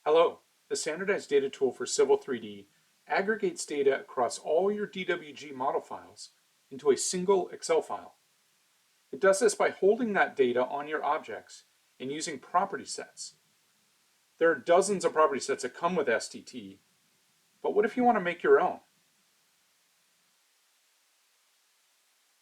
Hello, the standardized data tool for Civil 3D aggregates data across all your DWG model files into a single Excel file. It does this by holding that data on your objects and using property sets. There are dozens of property sets that come with SDT, but what if you want to make your own?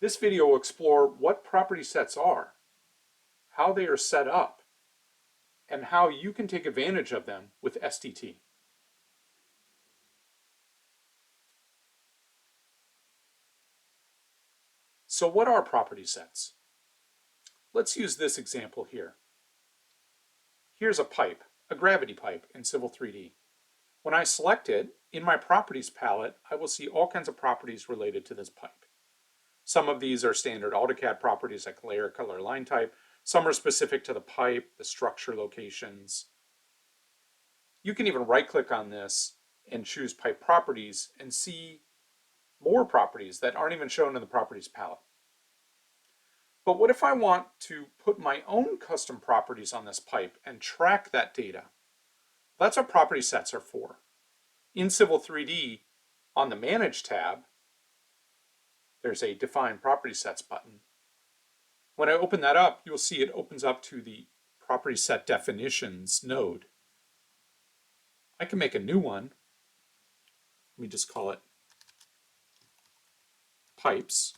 This video will explore what property sets are, how they are set up, and how you can take advantage of them with SDT. So what are property sets? Let's use this example here. Here's a pipe, a gravity pipe in Civil 3D. When I select it, in my properties palette, I will see all kinds of properties related to this pipe. Some of these are standard AutoCAD properties like layer, color, line type. Some are specific to the pipe, the structure locations. You can even right-click on this and choose pipe properties and see more properties that aren't even shown in the properties palette. But what if I want to put my own custom properties on this pipe and track that data? That's what property sets are for. In Civil 3D, on the Manage tab, there's a Define Property Sets button. When I open that up, you'll see it opens up to the Property Set Definitions node. I can make a new one. Let me just call it Pipes.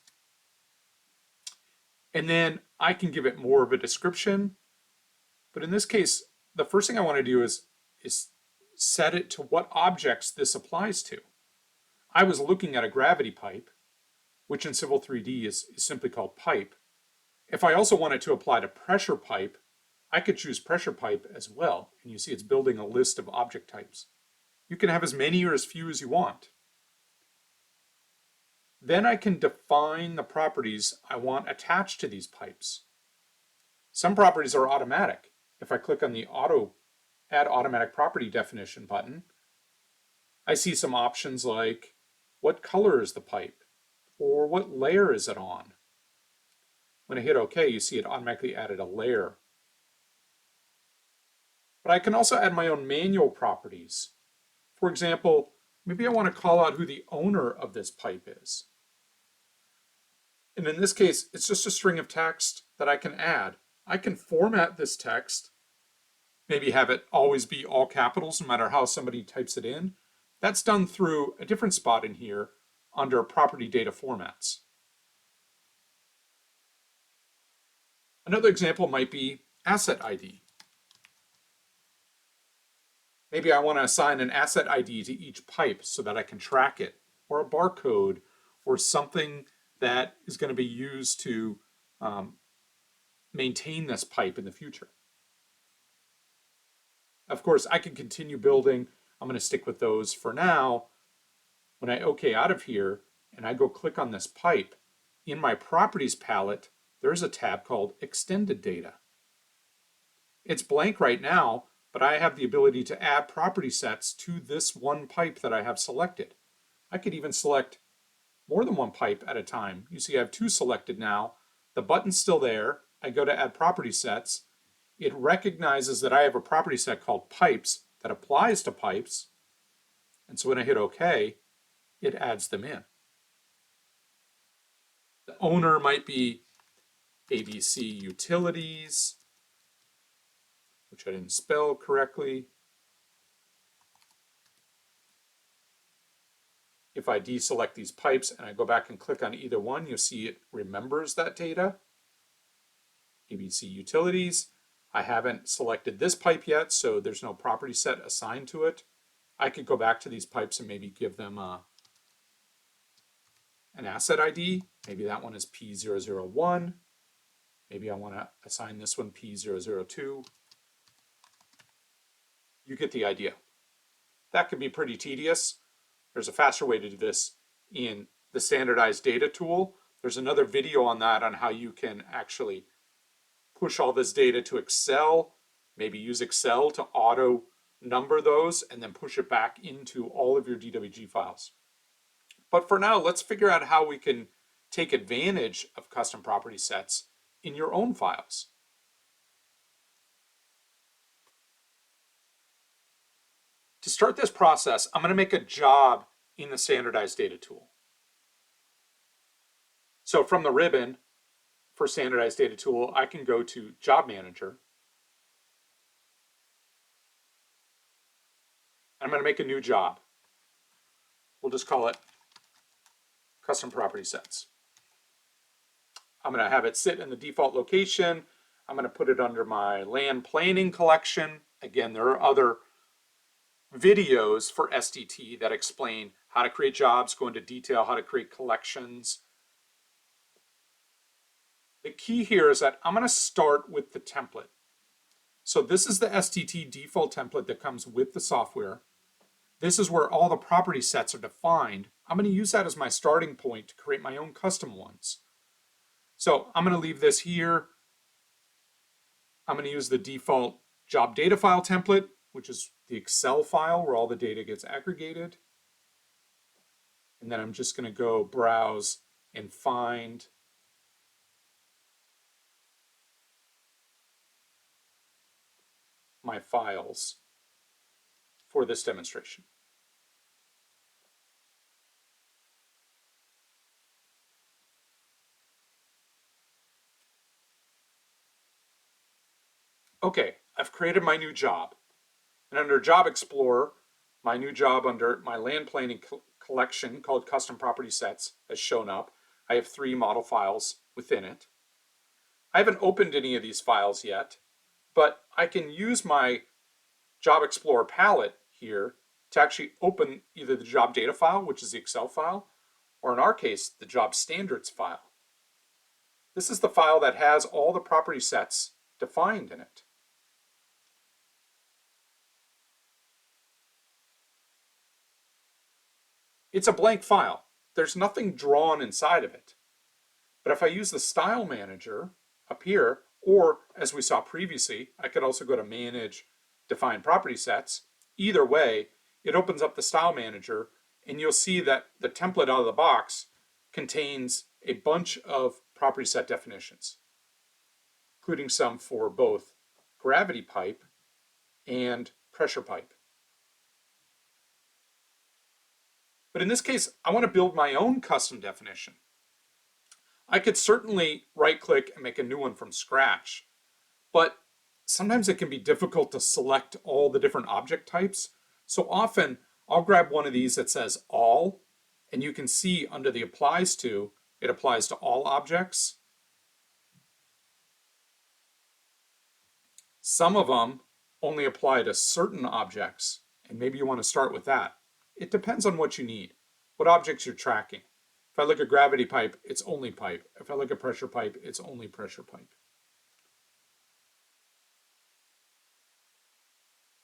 And then I can give it more of a description. But in this case, the first thing I want to do is set it to what objects this applies to. I was looking at a gravity pipe, which in Civil 3D is simply called pipe. If I also wanted to apply to pressure pipe, I could choose pressure pipe as well. And you see it's building a list of object types. You can have as many or as few as you want. Then I can define the properties I want attached to these pipes. Some properties are automatic. If I click on the Add Automatic Property Definition button, I see some options like what color is the pipe or what layer is it on. When I hit OK, you see it automatically added a layer. But I can also add my own manual properties. For example, maybe I want to call out who the owner of this pipe is. And in this case, it's just a string of text that I can add. I can format this text, maybe have it always be all capitals no matter how somebody types it in. That's done through a different spot in here under Property Data Formats. Another example might be Asset ID. Maybe I want to assign an asset ID to each pipe so that I can track it, or a barcode, or something that is going to be used to maintain this pipe in the future. Of course, I can continue building. I'm going to stick with those for now. When I OK out of here and I go click on this pipe, in my Properties palette, there's a tab called Extended Data. It's blank right now, but I have the ability to add property sets to this one pipe that I have selected. I could even select more than one pipe at a time. You see I have two selected now. The button's still there. I go to add property sets. It recognizes that I have a property set called pipes that applies to pipes. And so when I hit OK, it adds them in. The owner might be ABC Utilities, which I didn't spell correctly. If I deselect these pipes and I go back and click on either one, you'll see it remembers that data. ABC Utilities. I haven't selected this pipe yet, so there's no property set assigned to it. I could go back to these pipes and maybe give them an asset ID. Maybe that one is P001. Maybe I want to assign this one P002. You get the idea. That can be pretty tedious. There's a faster way to do this in the standardized data tool. There's another video on that on how you can actually push all this data to Excel, maybe use Excel to auto number those and then push it back into all of your DWG files. But for now, let's figure out how we can take advantage of custom property sets in your own files. To start this process, I'm going to make a job in the standardized data tool. So from the ribbon for standardized data tool, I can go to Job Manager. I'm going to make a new job. We'll just call it Custom Property Sets. I'm going to have it sit in the default location. I'm going to put it under my land planning collection. Again, there are other videos for SDT that explain how to create jobs, go into detail how to create collections. The key here is that I'm going to start with the template. So this is the SDT default template that comes with the software. This is where all the property sets are defined. I'm going to use that as my starting point to create my own custom ones. So I'm going to leave this here. I'm going to use the default job data file template, which is the Excel file where all the data gets aggregated. And then I'm just going to go browse and find my files for this demonstration. Okay, I've created my new job. And under Job Explorer, my new job under my land planning collection called Custom Property Sets has shown up. I have 3 model files within it. I haven't opened any of these files yet, but I can use my Job Explorer palette here to actually open either the job data file, which is the Excel file, or in our case, the job standards file. This is the file that has all the property sets defined in it. It's a blank file. There's nothing drawn inside of it. But if I use the Style Manager up here, or as we saw previously, I could also go to Manage, Define Property Sets. Either way, it opens up the Style Manager, and you'll see that the template out of the box contains a bunch of property set definitions, including some for both gravity pipe and pressure pipe. But in this case, I want to build my own custom definition. I could certainly right-click and make a new one from scratch, but sometimes it can be difficult to select all the different object types. So often, I'll grab one of these that says All, and you can see under the Applies To, it applies to all objects. Some of them only apply to certain objects, and maybe you want to start with that. It depends on what you need, what objects you're tracking. If I look at gravity pipe, it's only pipe. If I look at pressure pipe, it's only pressure pipe.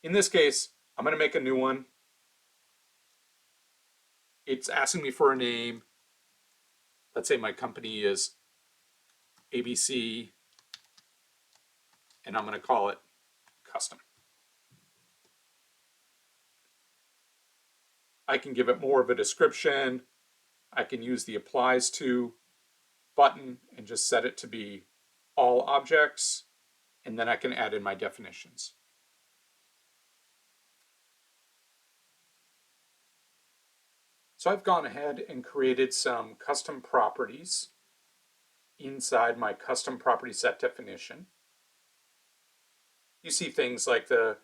In this case, I'm going to make a new one. It's asking me for a name. Let's say my company is ABC, and I'm going to call it Custom. I can give it more of a description. I can use the Applies To button and just set it to be all objects, and then I can add in my definitions. So I've gone ahead and created some custom properties inside my custom property set definition. You see things like the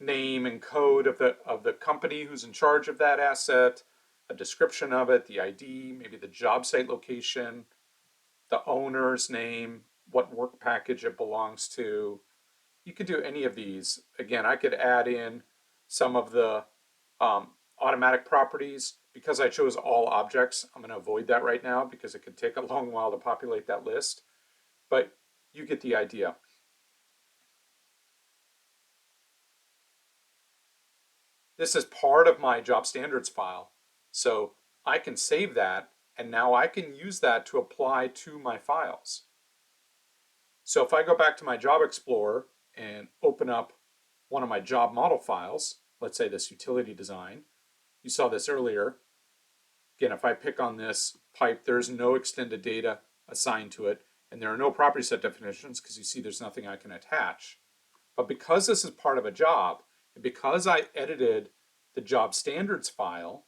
name and code of the company who's in charge of that asset, a description of it, the ID, maybe the job site location, the owner's name, what work package it belongs to. You could do any of these. Again, I could add in some of the automatic properties. Because I chose all objects, I'm going to avoid that right now because it could take a long while to populate that list. But you get the idea. This is part of my job standards file. So I can save that, and now I can use that to apply to my files. So if I go back to my Job Explorer and open up one of my job model files, let's say this utility design, you saw this earlier. Again, if I pick on this pipe, there's no extended data assigned to it, and there are no property set definitions because you see there's nothing I can attach. But because this is part of a job, and because I edited the job standards file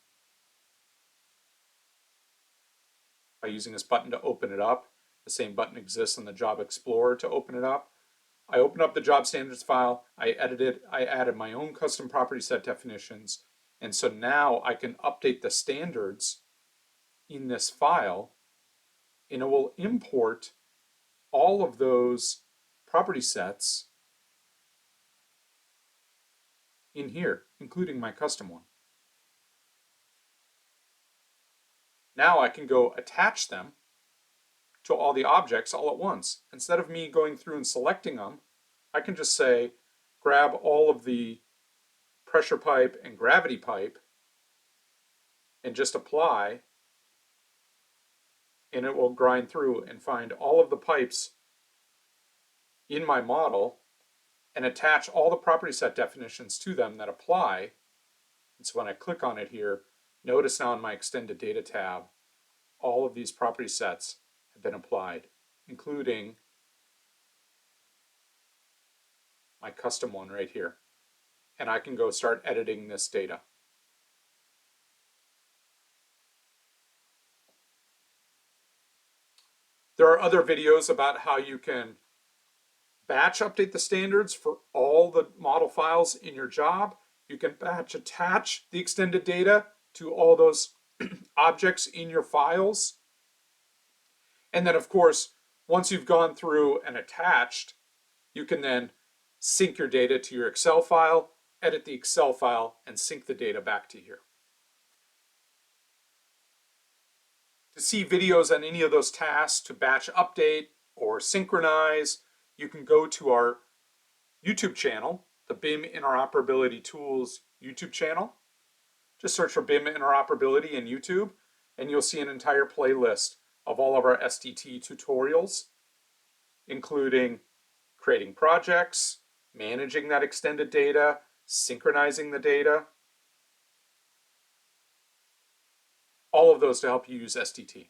by using this button to open it up. The same button exists in the Job Explorer to open it up. I open up the job standards file, I edit it, I added my own custom property set definitions, and so now I can update the standards in this file, and it will import all of those property sets in here, including my custom one. Now I can go attach them to all the objects all at once. Instead of me going through and selecting them, I can just say, grab all of the pressure pipe and gravity pipe and just apply, and it will grind through and find all of the pipes in my model and attach all the property set definitions to them that apply. And so when I click on it here, notice now in my extended data tab, all of these property sets have been applied, including my custom one right here. And I can go start editing this data. There are other videos about how you can batch update the standards for all the model files in your job. You can batch attach the extended data to all those objects in your files. And then, of course, once you've gone through and attached, you can then sync your data to your Excel file, edit the Excel file, and sync the data back to here. To see videos on any of those tasks, to batch update or synchronize, you can go to our YouTube channel, the BIM Interoperability Tools YouTube channel. Just search for BIM Interoperability in YouTube, and you'll see an entire playlist of all of our SDT tutorials, including creating projects, managing that extended data, synchronizing the data, all of those to help you use SDT.